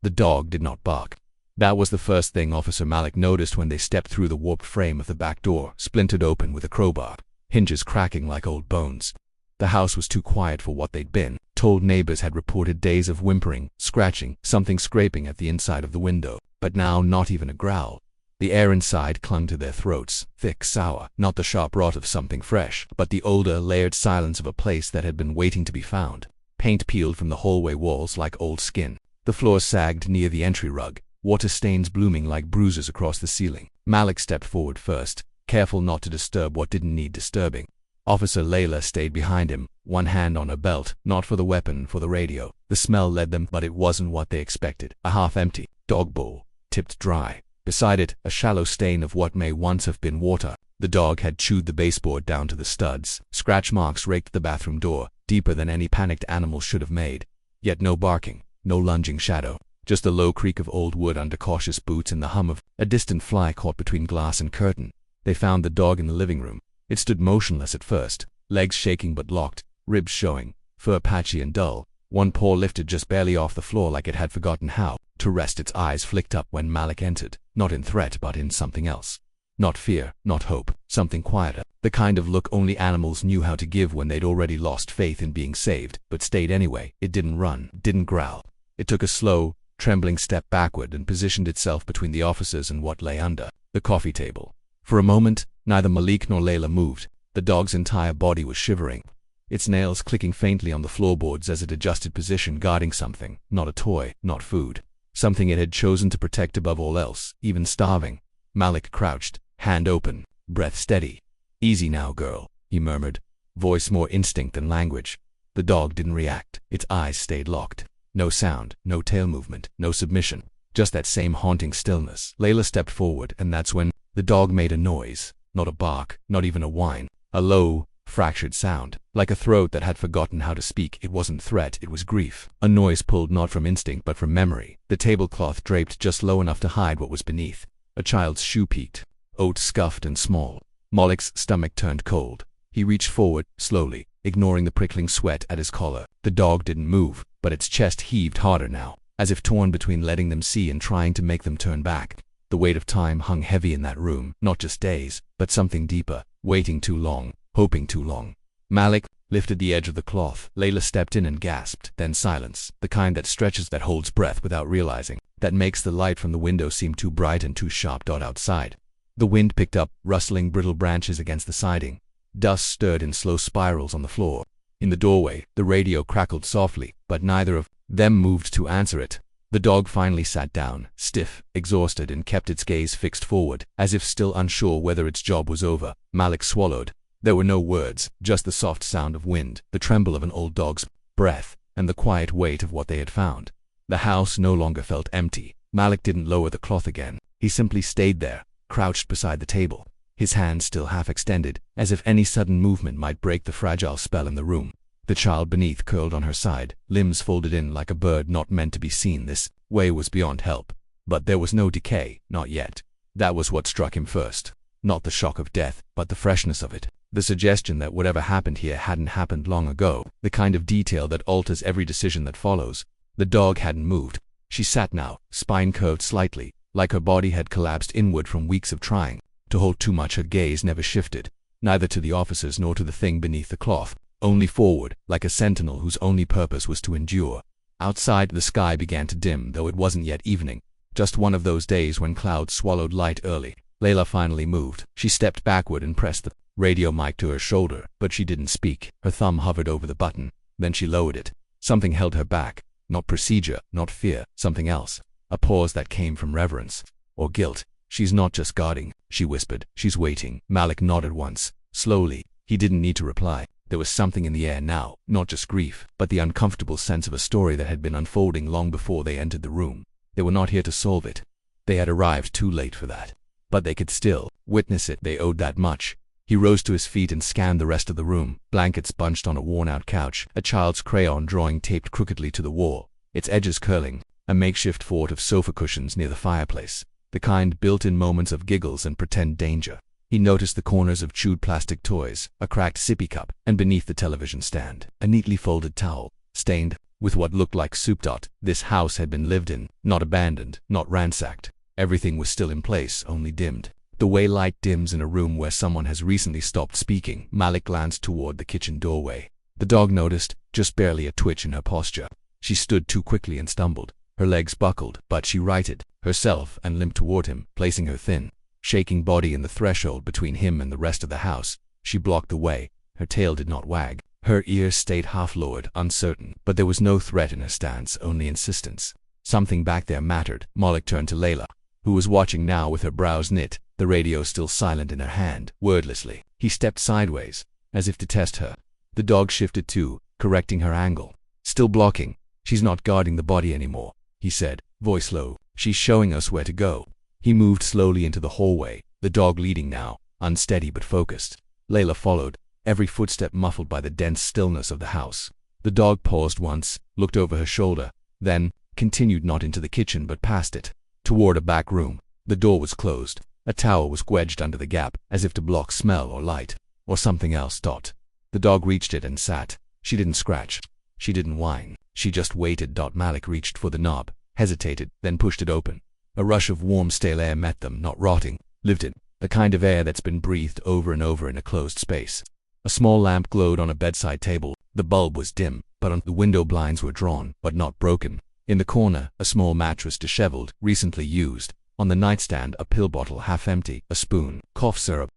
The dog did not bark. That was the first thing Officer Malik noticed when they stepped through the warped frame of the back door, splintered open with a crowbar, hinges cracking like old bones. The house was too quiet for what they'd been told. Neighbors had reported days of whimpering, scratching, something scraping at the inside of the window, but now not even a growl. The air inside clung to their throats, thick, sour, not the sharp rot of something fresh, but the older, layered silence of a place that had been waiting to be found. Paint peeled from the hallway walls like old skin. The floor sagged near the entry rug, water stains blooming like bruises across the ceiling. Malik stepped forward first, careful not to disturb what didn't need disturbing. Officer Layla stayed behind him, one hand on her belt, not for the weapon, for the radio. The smell led them, but it wasn't what they expected. A half-empty dog bowl, tipped dry. Beside it, a shallow stain of what may once have been water. The dog had chewed the baseboard down to the studs. Scratch marks raked the bathroom door, deeper than any panicked animal should have made. Yet no barking, no lunging shadow. Just the low creak of old wood under cautious boots and the hum of a distant fly caught between glass and curtain. They found the dog in the living room. It stood motionless at first, legs shaking but locked, ribs showing, fur patchy and dull, one paw lifted just barely off the floor like it had forgotten how to rest. Its eyes flicked up when Malik entered, not in threat but in something else. Not fear, not hope, something quieter, the kind of look only animals knew how to give when they'd already lost faith in being saved, but stayed anyway. It didn't run, didn't growl. It took a slow, trembling step backward and positioned itself between the officers and what lay under the coffee table. For a moment, neither Malik nor Layla moved. The dog's entire body was shivering, its nails clicking faintly on the floorboards as it adjusted position, guarding something, not a toy, not food. Something it had chosen to protect above all else, even starving. Malik crouched, hand open, breath steady. "Easy now, girl," he murmured, voice more instinct than language. The dog didn't react. Its eyes stayed locked. No sound, no tail movement, no submission. Just that same haunting stillness. Layla stepped forward, and that's when the dog made a noise. Not a bark, not even a whine. A low, fractured sound, like a throat that had forgotten how to speak. It wasn't threat, it was grief. A noise pulled not from instinct but from memory. The tablecloth draped just low enough to hide what was beneath. A child's shoe peaked, oat scuffed and small. Malik's stomach turned cold. He reached forward, slowly, ignoring the prickling sweat at his collar. The dog didn't move, but its chest heaved harder now, as if torn between letting them see and trying to make them turn back. The weight of time hung heavy in that room, not just days, but something deeper, waiting too long, hoping too long. Malik lifted the edge of the cloth. Layla stepped in and gasped, then silence, the kind that stretches, that holds breath without realizing, that makes the light from the window seem too bright and too sharp. Outside, the wind picked up, rustling brittle branches against the siding. Dust stirred in slow spirals on the floor. In the doorway, the radio crackled softly, but neither of them moved to answer it. The dog finally sat down, stiff, exhausted, and kept its gaze fixed forward, as if still unsure whether its job was over. Malik swallowed. There were no words, just the soft sound of wind, the tremble of an old dog's breath, and the quiet weight of what they had found. The house no longer felt empty. Malik didn't lower the cloth again. He simply stayed there, crouched beside the table, his hands still half extended, as if any sudden movement might break the fragile spell in the room. The child beneath curled on her side, limbs folded in like a bird not meant to be seen this way, was beyond help. But there was no decay, not yet. That was what struck him first. Not the shock of death, but the freshness of it. The suggestion that whatever happened here hadn't happened long ago. The kind of detail that alters every decision that follows. The dog hadn't moved. She sat now, spine curved slightly, like her body had collapsed inward from weeks of trying to hold too much. Her gaze never shifted, neither to the officers nor to the thing beneath the cloth. Only forward, like a sentinel whose only purpose was to endure. Outside, the sky began to dim, though it wasn't yet evening. Just one of those days when clouds swallowed light early. Layla finally moved. She stepped backward and pressed the radio mic to her shoulder, but she didn't speak. Her thumb hovered over the button. Then she lowered it. Something held her back. Not procedure, not fear, something else. A pause that came from reverence. Or guilt. "She's not just guarding," she whispered. "She's waiting." Malik nodded once, slowly. He didn't need to reply. There was something in the air now, not just grief, but the uncomfortable sense of a story that had been unfolding long before they entered the room. They were not here to solve it. They had arrived too late for that. But they could still witness it. They owed that much. He rose to his feet and scanned the rest of the room. Blankets bunched on a worn-out couch, a child's crayon drawing taped crookedly to the wall, its edges curling, a makeshift fort of sofa cushions near the fireplace, the kind built in moments of giggles and pretend danger. He noticed the corners of chewed plastic toys, a cracked sippy cup, and beneath the television stand, a neatly folded towel, stained, with what looked like soup. This house had been lived in, not abandoned, not ransacked. Everything was still in place, only dimmed. The way light dims in a room where someone has recently stopped speaking. Malik glanced toward the kitchen doorway. The dog noticed, just barely a twitch in her posture. She stood too quickly and stumbled. Her legs buckled, but she righted herself and limped toward him, placing her thin, shaking body in the threshold between him and the rest of the house. She blocked the way. Her tail did not wag. Her ears stayed half-lowered, uncertain, but there was no threat in her stance, only insistence. Something back there mattered. Malik turned to Layla, who was watching now with her brows knit, the radio still silent in her hand. Wordlessly, he stepped sideways, as if to test her. The dog shifted too, correcting her angle. Still blocking. "She's not guarding the body anymore," he said, voice low. "She's showing us where to go." He moved slowly into the hallway, the dog leading now, unsteady but focused. Layla followed, every footstep muffled by the dense stillness of the house. The dog paused once, looked over her shoulder, then continued not into the kitchen but past it, toward a back room. The door was closed. A towel was wedged under the gap, as if to block smell or light, or something else. The dog reached it and sat. She didn't scratch. She didn't whine. She just waited. Malik reached for the knob, hesitated, then pushed it open. A rush of warm, stale air met them, not rotting, lived, the kind of air that's been breathed over and over in a closed space. A small lamp glowed on a bedside table. The bulb was dim, but the window blinds were drawn, but not broken. In the corner, a small mattress, disheveled, recently used. On the nightstand, a pill bottle half empty, a spoon, cough syrup.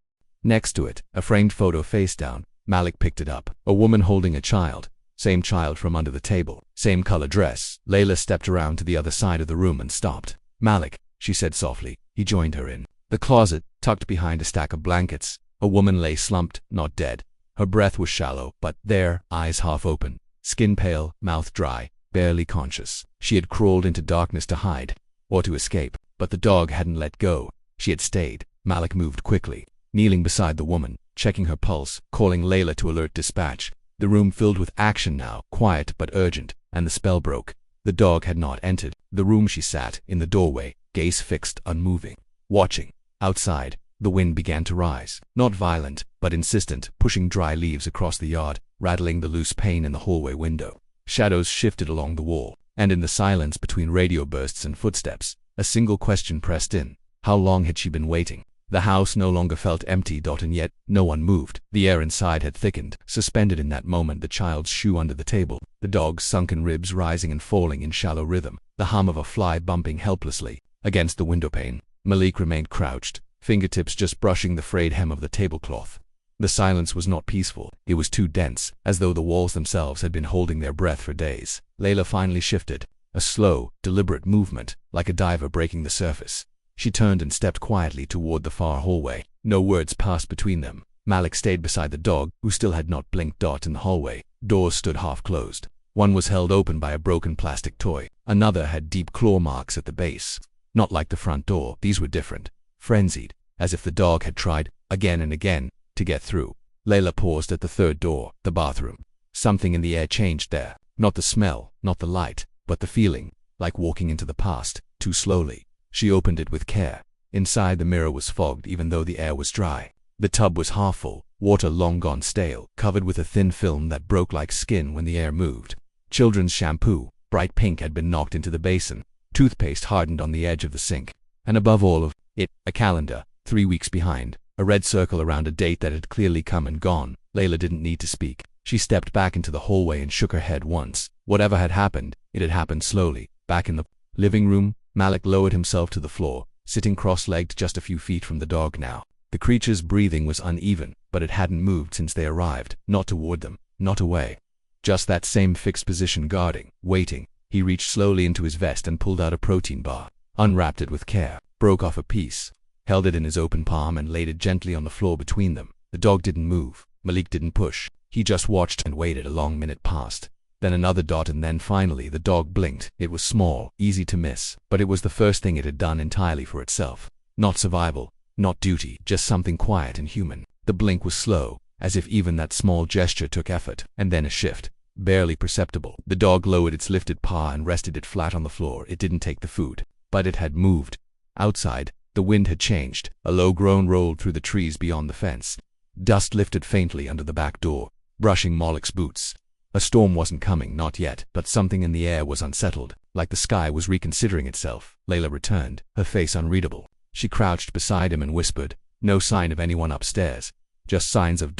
Next to it, a framed photo face down. Malik picked it up. A woman holding a child. Same child from under the table. Same color dress. Layla stepped around to the other side of the room and stopped. "Malik," she said softly. He joined her in the closet, tucked behind a stack of blankets. A woman lay slumped, not dead. Her breath was shallow, but there, eyes half open, skin pale, mouth dry, barely conscious. She had crawled into darkness to hide, or to escape, but the dog hadn't let go. She had stayed. Malik moved quickly, kneeling beside the woman, checking her pulse, calling Layla to alert dispatch. The room filled with action now, quiet but urgent, and the spell broke. The dog had not entered the room. She sat in the doorway, gaze fixed, unmoving, watching. Outside, the wind began to rise, not violent, but insistent, pushing dry leaves across the yard, rattling the loose pane in the hallway window. Shadows shifted along the wall, and in the silence between radio bursts and footsteps, a single question pressed in. How long had she been waiting? The house no longer felt empty. And yet, no one moved. The air inside had thickened, suspended in that moment, the child's shoe under the table, the dog's sunken ribs rising and falling in shallow rhythm, the hum of a fly bumping helplessly against the windowpane. Malik remained crouched, fingertips just brushing the frayed hem of the tablecloth. The silence was not peaceful. It was too dense, as though the walls themselves had been holding their breath for days. Layla finally shifted, a slow, deliberate movement, like a diver breaking the surface. She turned and stepped quietly toward the far hallway. No words passed between them. Malik stayed beside the dog, who still had not blinked. In the hallway, doors stood half-closed. One was held open by a broken plastic toy. Another had deep claw marks at the base. Not like the front door, these were different, frenzied, as if the dog had tried, again and again, to get through. Layla paused at the third door, the bathroom. Something in the air changed there. Not the smell, not the light, but the feeling, like walking into the past, too slowly. She opened it with care. Inside, the mirror was fogged even though the air was dry. The tub was half full, water long gone stale, covered with a thin film that broke like skin when the air moved. Children's shampoo, bright pink, had been knocked into the basin. Toothpaste hardened on the edge of the sink. And above all of it, a calendar, 3 weeks behind, a red circle around a date that had clearly come and gone. Layla didn't need to speak. She stepped back into the hallway and shook her head once. Whatever had happened, it had happened slowly. Back in the living room, Malik lowered himself to the floor, sitting cross-legged just a few feet from the dog now. The creature's breathing was uneven, but it hadn't moved since they arrived, not toward them, not away. Just that same fixed position, guarding, waiting. He reached slowly into his vest and pulled out a protein bar, unwrapped it with care, broke off a piece, held it in his open palm and laid it gently on the floor between them. The dog didn't move. Malik didn't push. He just watched and waited. A long minute passed. Then another dot, and then finally the dog blinked. It was small, easy to miss, but it was the first thing it had done entirely for itself. Not survival, not duty, just something quiet and human. The blink was slow, as if even that small gesture took effort, and then a shift, barely perceptible. The dog lowered its lifted paw and rested it flat on the floor. It didn't take the food, but it had moved. Outside, the wind had changed. A low groan rolled through the trees beyond the fence. Dust lifted faintly under the back door, brushing Malik's boots. A storm wasn't coming, not yet, but something in the air was unsettled, like the sky was reconsidering itself. Layla returned, her face unreadable. She crouched beside him and whispered, "No sign of anyone upstairs. Just signs of ...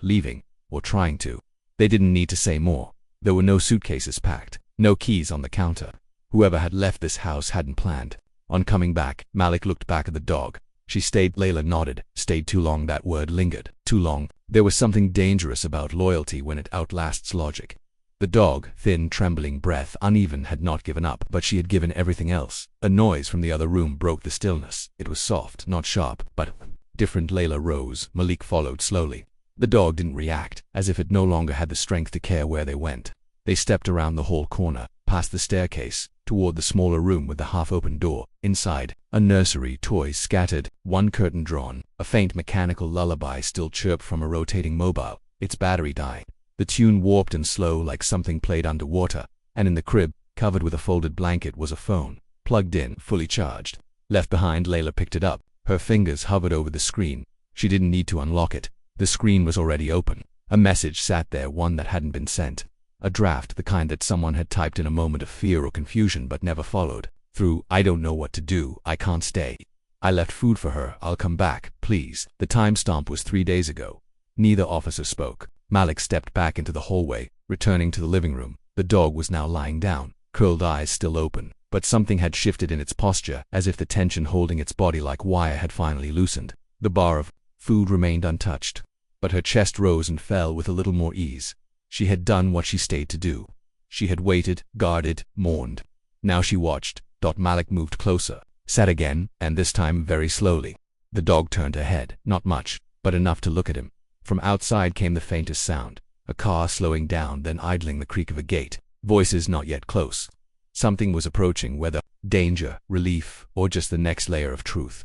leaving, or trying to." They didn't need to say more. There were no suitcases packed, no keys on the counter. Whoever had left this house hadn't planned on coming back. Malik looked back at the dog. She stayed. Layla nodded. Stayed too long. That word lingered. Too long. There was something dangerous about loyalty when it outlasts logic. The dog, thin, trembling breath, uneven, had not given up, but she had given everything else. A noise from the other room broke the stillness. It was soft, not sharp, but different. Layla rose. Malik followed slowly. The dog didn't react, as if it no longer had the strength to care where they went. They stepped around the hall corner, past the staircase, toward the smaller room with the half-open door. Inside, a nursery, toys scattered, one curtain drawn. A faint mechanical lullaby still chirped from a rotating mobile, its battery dying. The tune warped and slow like something played underwater, and in the crib, covered with a folded blanket, was a phone, plugged in, fully charged. Left behind, Layla picked it up. Her fingers hovered over the screen. She didn't need to unlock it. The screen was already open. A message sat there, one that hadn't been sent. A draft, the kind that someone had typed in a moment of fear or confusion but never followed through. "I don't know what to do. I can't stay. I left food for her. I'll come back, please." The timestamp was 3 days ago. Neither officer spoke. Malik stepped back into the hallway, returning to the living room. The dog was now lying down, curled eyes still open, but something had shifted in its posture, as if the tension holding its body like wire had finally loosened. The bar of food remained untouched, but her chest rose and fell with a little more ease. She had done what she stayed to do. She had waited, guarded, mourned. Now she watched. Malik moved closer, sat again, and this time very slowly. The dog turned her head, not much, but enough to look at him. From outside came the faintest sound, a car slowing down, then idling, the creak of a gate. Voices not yet close. Something was approaching, whether danger, relief, or just the next layer of truth.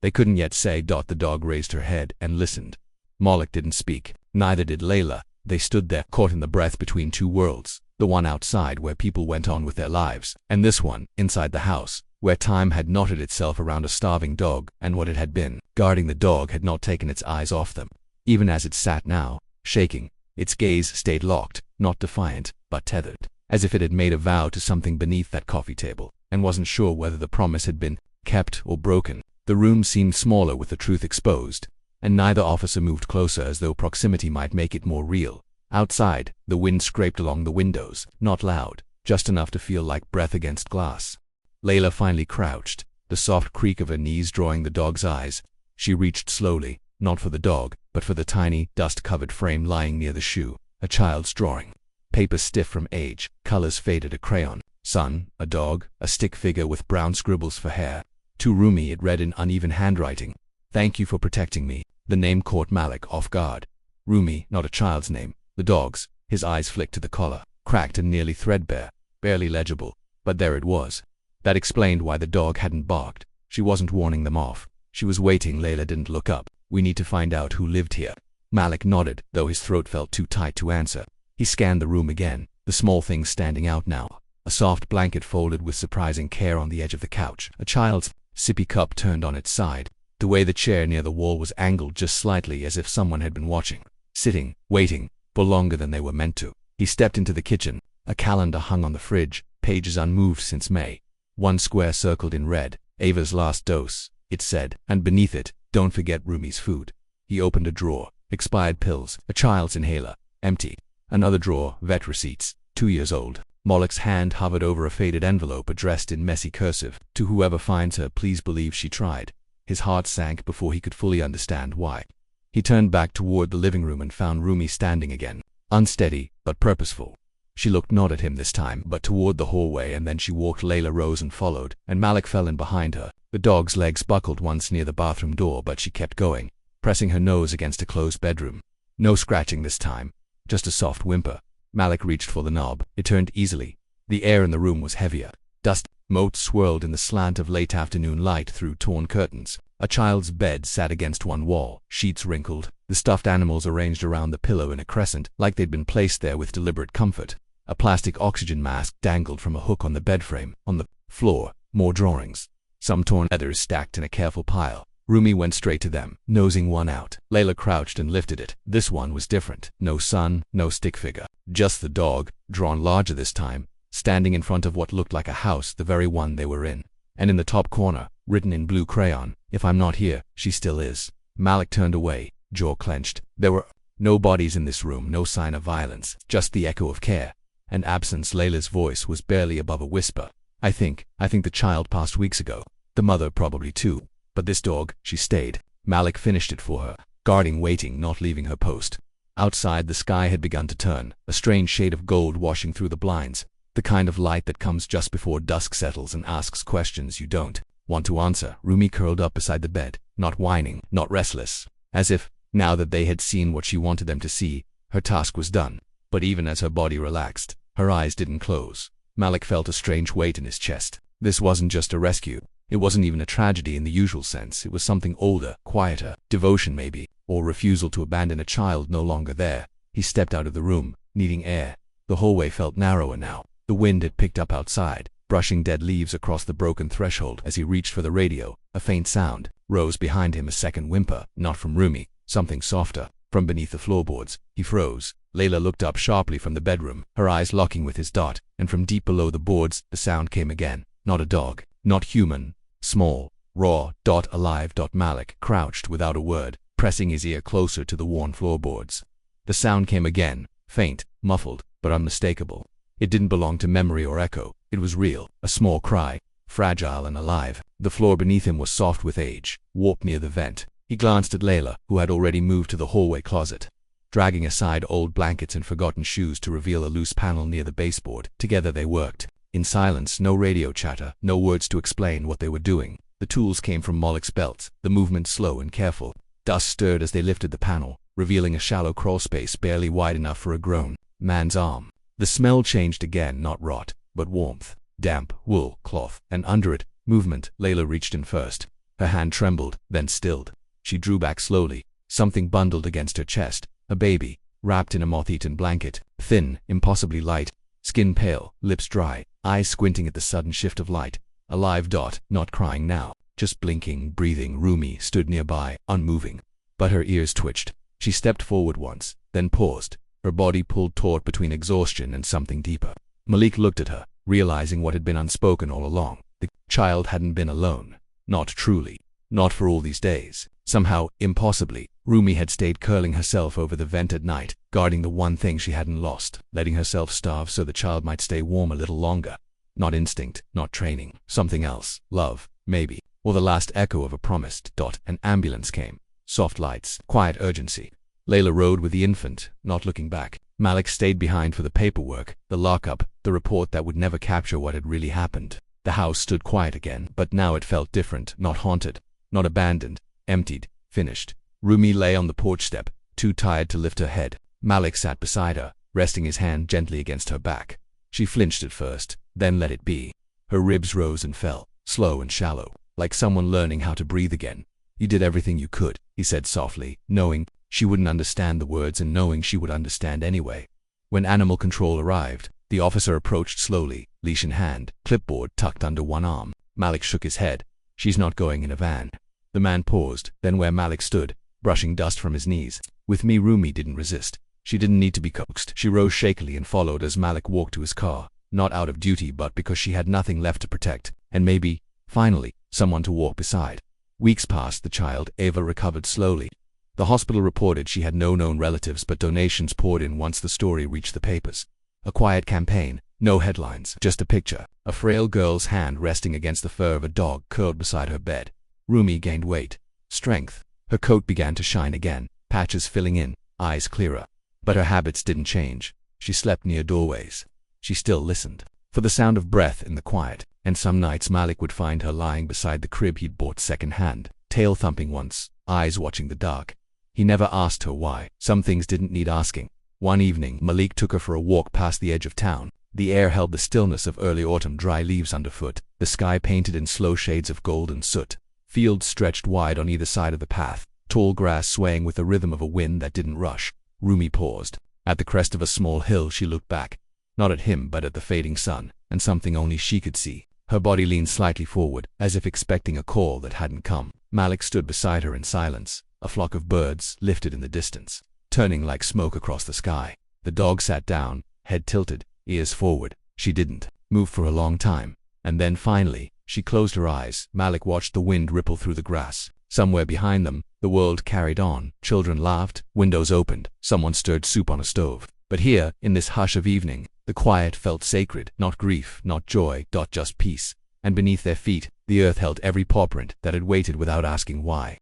They couldn't yet say. The dog raised her head and listened. Malik didn't speak, neither did Layla. They stood there, caught in the breath between two worlds, the one outside where people went on with their lives, and this one, inside the house, where time had knotted itself around a starving dog, and what it had been, guarding the dog, had not taken its eyes off them. Even as it sat now, shaking, its gaze stayed locked, not defiant, but tethered, as if it had made a vow to something beneath that coffee table, and wasn't sure whether the promise had been kept or broken. The room seemed smaller with the truth exposed, and neither officer moved closer, as though proximity might make it more real. Outside, the wind scraped along the windows, not loud, just enough to feel like breath against glass. Layla finally crouched, the soft creak of her knees drawing the dog's eyes. She reached slowly, not for the dog, but for the tiny, dust-covered frame lying near the shoe. A child's drawing. Paper stiff from age, colors faded, a crayon. Sun, a dog, a stick figure with brown scribbles for hair. To Rumi, it read in uneven handwriting, "Thank you for protecting me." The name caught Malik off guard. Rumi, not a child's name. The dog's. His eyes flicked to the collar, cracked and nearly threadbare, barely legible, but there it was. That explained why the dog hadn't barked. She wasn't warning them off. She was waiting. Layla didn't look up. "We need to find out who lived here." Malik nodded, though his throat felt too tight to answer. He scanned the room again, the small things standing out now. A soft blanket folded with surprising care on the edge of the couch. A child's sippy cup turned on its side. The way the chair near the wall was angled just slightly, as if someone had been watching. Sitting, waiting, for longer than they were meant to. He stepped into the kitchen. A calendar hung on the fridge, pages unmoved since May. One square circled in red, "Ava's last dose," it said, and beneath it, "Don't forget Rumi's food." He opened a drawer. Expired pills, a child's inhaler, empty. Another drawer, vet receipts, 2 years old. Malik's hand hovered over a faded envelope addressed in messy cursive. "To whoever finds her, please believe she tried." His heart sank before he could fully understand why. He turned back toward the living room and found Rumi standing again, unsteady but purposeful. She looked not at him this time, but toward the hallway, and then she walked. Layla rose and followed, and Malik fell in behind her. The dog's legs buckled once near the bathroom door, but she kept going, pressing her nose against a closed bedroom. No scratching this time, just a soft whimper. Malik reached for the knob. It turned easily. The air in the room was heavier. Dust motes swirled in the slant of late afternoon light through torn curtains. A child's bed sat against one wall, sheets wrinkled, the stuffed animals arranged around the pillow in a crescent, like they'd been placed there with deliberate comfort. A plastic oxygen mask dangled from a hook on the bedframe. On the floor, more drawings, some torn leathers stacked in a careful pile. Rumi went straight to them, nosing one out. Layla crouched and lifted it. This one was different. No sun, no stick figure. Just the dog, drawn larger this time, standing in front of what looked like a house, the very one they were in. And in the top corner, written in blue crayon, "If I'm not here, she still is." Malik turned away, jaw clenched. There were no bodies in this room, no sign of violence, just the echo of care and absence. Layla's voice was barely above a whisper. I think the child passed weeks ago. The mother probably too. But this dog, she stayed. Malik finished it for her, guarding, waiting, not leaving her post. Outside, the sky had begun to turn, a strange shade of gold washing through the blinds, the kind of light that comes just before dusk settles and asks questions you don't want to answer. Rumi curled up beside the bed, not whining, not restless, as if, now that they had seen what she wanted them to see, her task was done. But even as her body relaxed, her eyes didn't close. Malik felt a strange weight in his chest. This wasn't just a rescue. It wasn't even a tragedy in the usual sense. It was something older, quieter, devotion maybe, or refusal to abandon a child no longer there. He stepped out of the room, needing air. The hallway felt narrower now. The wind had picked up outside, brushing dead leaves across the broken threshold. As he reached for the radio, a faint sound rose behind him, a second whimper, not from Rumi, something softer, from beneath the floorboards. He froze. Layla looked up sharply from the bedroom, her eyes locking with his dot, and from deep below the boards, the sound came again. Not a dog, not human, small, raw, alive. Malik crouched without a word, pressing his ear closer to the worn floorboards. The sound came again, faint, muffled, but unmistakable. It didn't belong to memory or echo. It was real, a small cry, fragile and alive. The floor beneath him was soft with age, warped near the vent. He glanced at Layla, who had already moved to the hallway closet, dragging aside old blankets and forgotten shoes to reveal a loose panel near the baseboard. Together they worked, in silence, no radio chatter, no words to explain what they were doing. The tools came from Malik's belt, the movement slow and careful. Dust stirred as they lifted the panel, revealing a shallow crawlspace barely wide enough for a grown man's arm. The smell changed again, not rot, but warmth, damp, wool, cloth, and under it, movement. Layla reached in first. Her hand trembled, then stilled. She drew back slowly, something bundled against her chest, a baby, wrapped in a moth-eaten blanket, thin, impossibly light, skin pale, lips dry, eyes squinting at the sudden shift of light. A live dot, not crying now, just blinking, breathing. Rumi stood nearby, unmoving. But her ears twitched. She stepped forward once, then paused, her body pulled taut between exhaustion and something deeper. Malik looked at her, realizing what had been unspoken all along. The child hadn't been alone. Not truly. Not for all these days. Somehow, impossibly, Rumi had stayed curling herself over the vent at night, guarding the one thing she hadn't lost, letting herself starve so the child might stay warm a little longer. Not instinct, not training. Something else. Love, maybe. Or the last echo of a promised. An ambulance came. Soft lights, quiet urgency. Layla rode with the infant, not looking back. Malik stayed behind for the paperwork, the lockup, the report that would never capture what had really happened. The house stood quiet again, but now it felt different, not haunted, not abandoned, emptied, finished. Rumi lay on the porch step, too tired to lift her head. Malik sat beside her, resting his hand gently against her back. She flinched at first, then let it be. Her ribs rose and fell, slow and shallow, like someone learning how to breathe again. "You did everything you could," he said softly, knowing she wouldn't understand the words and knowing she would understand anyway. When animal control arrived, the officer approached slowly, leash in hand, clipboard tucked under one arm. Malik shook his head. "She's not going in a van." The man paused, then where Malik stood, brushing dust from his knees. With me, Rumi didn't resist. She didn't need to be coaxed. She rose shakily and followed as Malik walked to his car, not out of duty but because she had nothing left to protect, and maybe, finally, someone to walk beside. Weeks passed. The child, Ava, recovered slowly. The hospital reported she had no known relatives, but donations poured in once the story reached the papers. A quiet campaign, no headlines, just a picture, a frail girl's hand resting against the fur of a dog curled beside her bed. Rumi gained weight, strength. Her coat began to shine again, patches filling in, eyes clearer. But her habits didn't change. She slept near doorways. She still listened for the sound of breath in the quiet, and some nights Malik would find her lying beside the crib he'd bought second-hand, tail thumping once, eyes watching the dark. He never asked her why. Some things didn't need asking. One evening, Malik took her for a walk past the edge of town. The air held the stillness of early autumn, dry leaves underfoot, the sky painted in slow shades of gold and soot. Fields stretched wide on either side of the path, tall grass swaying with the rhythm of a wind that didn't rush. Rumi paused. At the crest of a small hill she looked back, not at him but at the fading sun, and something only she could see. Her body leaned slightly forward, as if expecting a call that hadn't come. Malik stood beside her in silence. A flock of birds lifted in the distance, turning like smoke across the sky. The dog sat down, head tilted, ears forward. She didn't move for a long time, and then finally, she closed her eyes. Malik watched the wind ripple through the grass. Somewhere behind them, the world carried on. Children laughed, windows opened, someone stirred soup on a stove. But here, in this hush of evening, the quiet felt sacred, not grief, not joy, just peace. And beneath their feet, the earth held every paw print that had waited without asking why.